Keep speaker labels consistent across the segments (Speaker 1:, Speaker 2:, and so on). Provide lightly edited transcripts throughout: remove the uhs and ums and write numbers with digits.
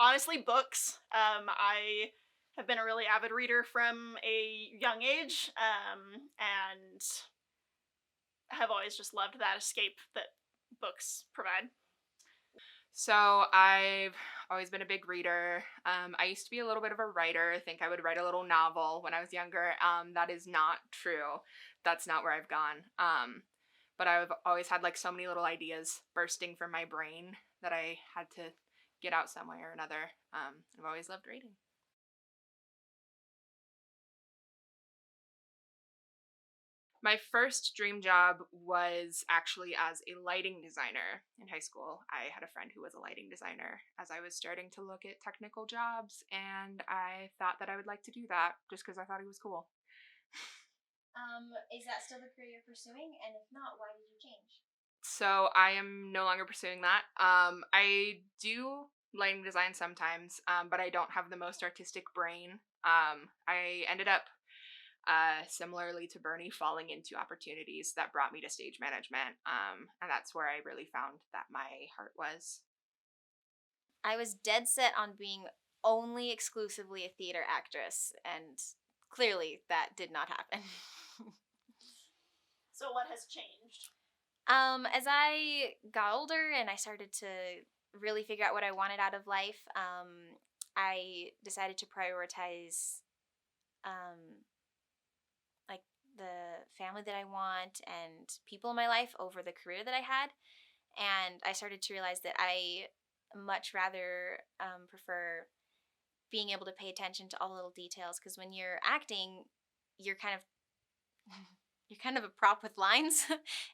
Speaker 1: Honestly, books. I have been a really avid reader from a young age, and have always just loved that escape that books provide.
Speaker 2: So I've always been a big reader. I used to be a little bit of a writer. I think I would write a little novel when I was younger. That is not true. That's not where I've gone. But I've always had like so many little ideas bursting from my brain that I had to get out some way or another. I've always loved reading. My first dream job was actually as a lighting designer in high school. I had a friend who was a lighting designer as I was starting to look at technical jobs, and I thought that I would like to do that just because I thought he was cool.
Speaker 3: Is that still the career you're pursuing? And if not, why did you change?
Speaker 2: So I am no longer pursuing that. I do lighting design sometimes, but I don't have the most artistic brain. I ended up similarly to Bernie, falling into opportunities that brought me to stage management. And that's where I really found that my heart was.
Speaker 3: I was dead set on being only exclusively a theater actress, and clearly that did not happen.
Speaker 1: So what has changed?
Speaker 3: As I got older and I started to really figure out what I wanted out of life, I decided to prioritize um, like the family that I want and people in my life over the career that I had. And I started to realize that I much rather prefer being able to pay attention to all the little details, because when you're acting, you're kind of you're kind of a prop with lines,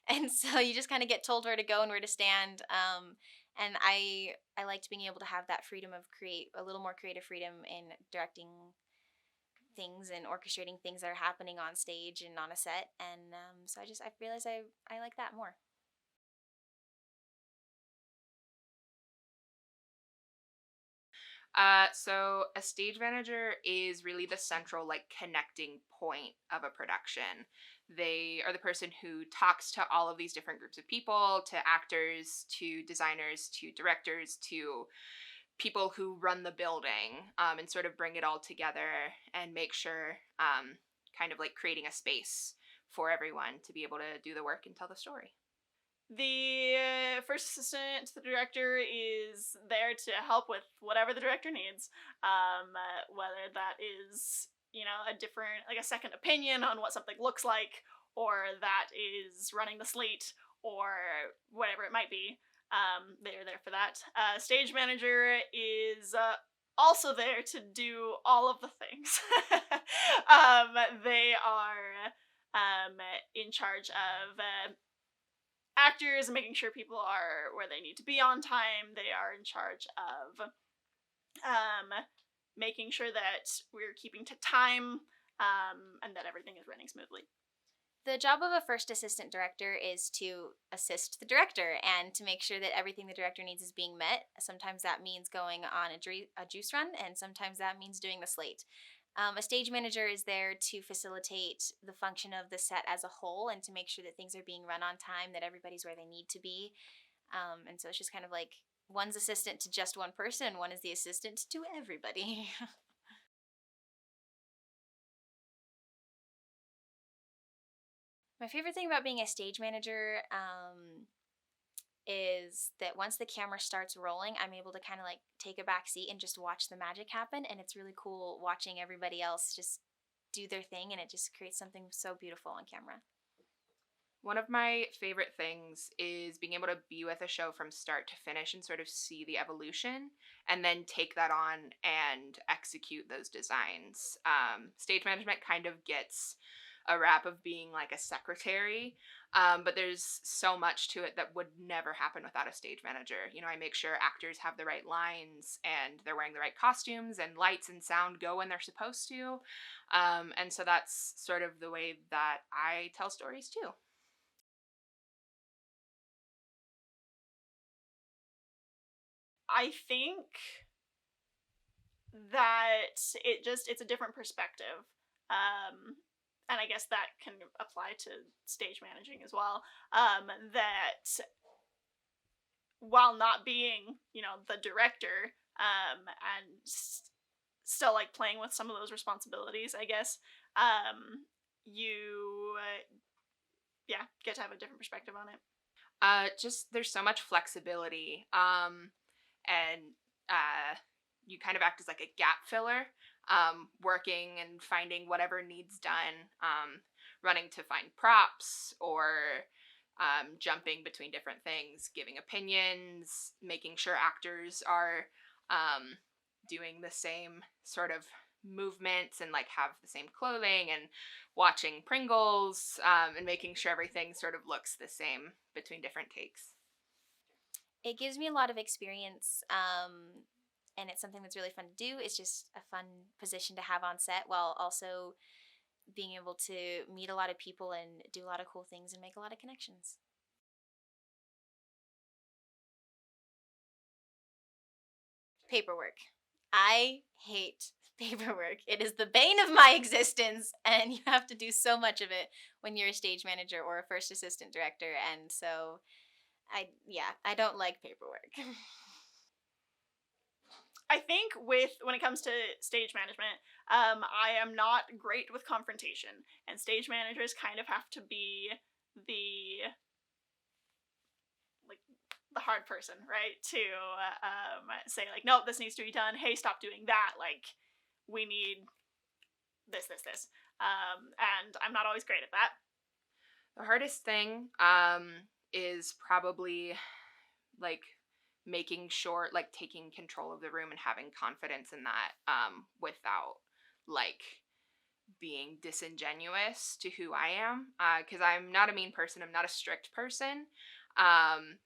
Speaker 3: and so you just kind of get told where to go and where to stand. And I liked being able to have that freedom of create a little more creative freedom in directing things and orchestrating things that are happening on stage and on a set. And so I realized I like that more.
Speaker 2: So a stage manager is really the central, like, connecting point of a production. They are the person who talks to all of these different groups of people, to actors, to designers, to directors, to people who run the building, and sort of bring it all together and make sure, kind of like creating a space for everyone to be able to do the work and tell the story.
Speaker 1: The first assistant to the director is there to help with whatever the director needs, whether that is, a different, like a second opinion on what something looks like, or that is running the slate, or whatever it might be. They're there for that. Stage manager is also there to do all of the things. They are in charge of actors and making sure people are where they need to be on time. They are in charge of making sure that we're keeping to time, and that everything is running smoothly.
Speaker 3: The job of a first assistant director is to assist the director and to make sure that everything the director needs is being met. Sometimes that means going on a juice run, and sometimes that means doing the slate. A stage manager is there to facilitate the function of the set as a whole and to make sure that things are being run on time, that everybody's where they need to be. And so it's just kind of like one's assistant to just one person, and one is the assistant to everybody. My favorite thing about being a stage manager is that once the camera starts rolling, I'm able to kind of like take a back seat and just watch the magic happen. And it's really cool watching everybody else just do their thing, and it just creates something so beautiful on camera.
Speaker 2: One of my favorite things is being able to be with a show from start to finish and sort of see the evolution and then take that on and execute those designs. Stage management kind of gets a rap of being like a secretary, but there's so much to it that would never happen without a stage manager. I make sure actors have the right lines and they're wearing the right costumes and lights and sound go when they're supposed to. And so that's sort of the way that I tell stories too.
Speaker 1: I think that it's a different perspective. And I guess that can apply to stage managing as well. That while not being, the director, and still like playing with some of those responsibilities, I guess, you yeah, get to have a different perspective on it.
Speaker 2: Just there's so much flexibility. And you kind of act as like a gap filler, working and finding whatever needs done, running to find props or jumping between different things, giving opinions, making sure actors are doing the same sort of movements and like have the same clothing, and watching Pringles, and making sure everything sort of looks the same between different takes.
Speaker 3: It gives me a lot of experience, and it's something that's really fun to do. It's just a fun position to have on set while also being able to meet a lot of people and do a lot of cool things and make a lot of connections. Paperwork. I hate paperwork. It is the bane of my existence, and you have to do so much of it when you're a stage manager or a first assistant director, and so I don't like paperwork.
Speaker 1: I think when it comes to stage management, I am not great with confrontation, and stage managers kind of have to be the like the hard person, right? To say like, nope, this needs to be done. Hey, stop doing that. Like, we need this. And I'm not always great at that.
Speaker 2: The hardest thing is probably like making sure, like taking control of the room and having confidence in that, without like being disingenuous to who I am, because I'm not a mean person, I'm not a strict person.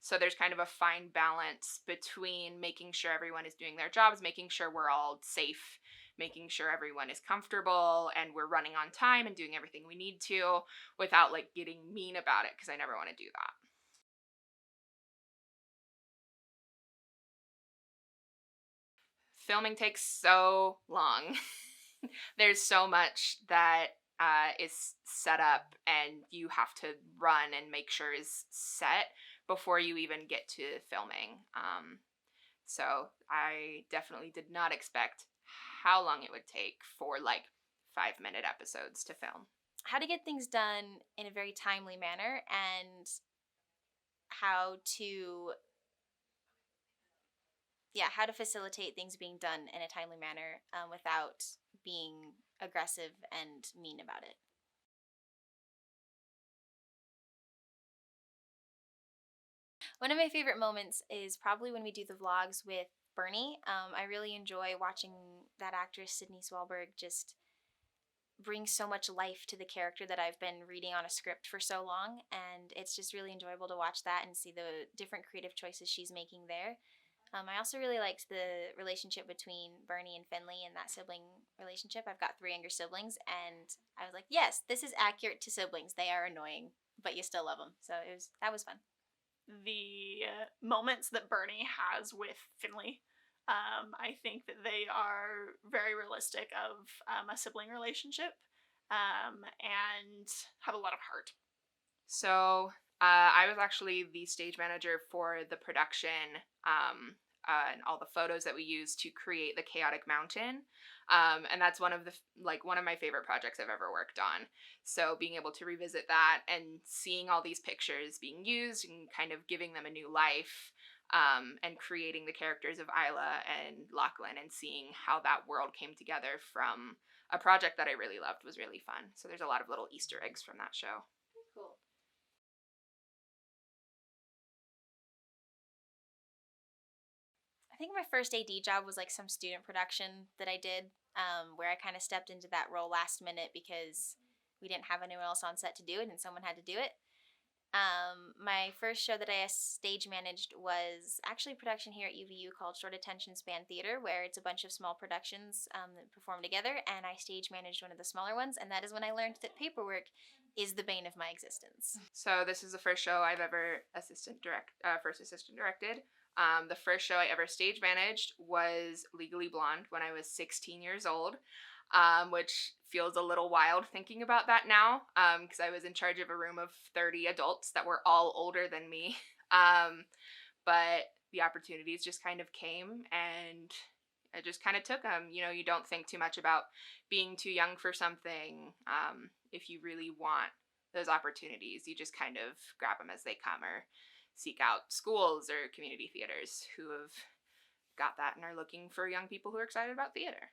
Speaker 2: So there's kind of a fine balance between making sure everyone is doing their jobs, making sure we're all safe, making sure everyone is comfortable and we're running on time and doing everything we need to, without like getting mean about it, because I never want to do that. Filming takes so long. There's so much that is set up and you have to run and make sure is set before you even get to filming. So I definitely did not expect how long it would take for like 5-minute episodes to film.
Speaker 3: How to get things done in a very timely manner, and how to facilitate things being done in a timely manner, without being aggressive and mean about it. One of my favorite moments is probably when we do the vlogs with Bernie. I really enjoy watching that actress, Sydney Swalberg, just bring so much life to the character that I've been reading on a script for so long, and it's just really enjoyable to watch that and see the different creative choices she's making there. I also really liked the relationship between Bernie and Finley and that sibling relationship. I've got 3 younger siblings, and I was like, yes, this is accurate to siblings. They are annoying, but you still love them. So that was fun.
Speaker 1: The moments that Bernie has with Finley, I think that they are very realistic of a sibling relationship, and have a lot of heart.
Speaker 2: So I was actually the stage manager for the production, and all the photos that we used to create the Chaotic Mountain. And that's one of my favorite projects I've ever worked on. So being able to revisit that and seeing all these pictures being used and kind of giving them a new life, and creating the characters of Isla and Lachlan and seeing how that world came together from a project that I really loved was really fun. So there's a lot of little Easter eggs from that show.
Speaker 3: Cool. I think my first AD job was like some student production that I did, where I kind of stepped into that role last minute because we didn't have anyone else on set to do it and someone had to do it. My first show that I stage managed was actually a production here at UVU called Short Attention Span Theater, where it's a bunch of small productions that perform together, and I stage managed one of the smaller ones, and that is when I learned that paperwork is the bane of my existence.
Speaker 2: So this is the first show I've ever first assistant directed. The first show I ever stage managed was Legally Blonde when I was 16 years old, which feels a little wild thinking about that now, because I was in charge of a room of 30 adults that were all older than me. But the opportunities just kind of came, and I just kind of took them. You know, you don't think too much about being too young for something. If you really want those opportunities, you just kind of grab them as they come, or seek out schools or community theaters who have got that and are looking for young people who are excited about theater.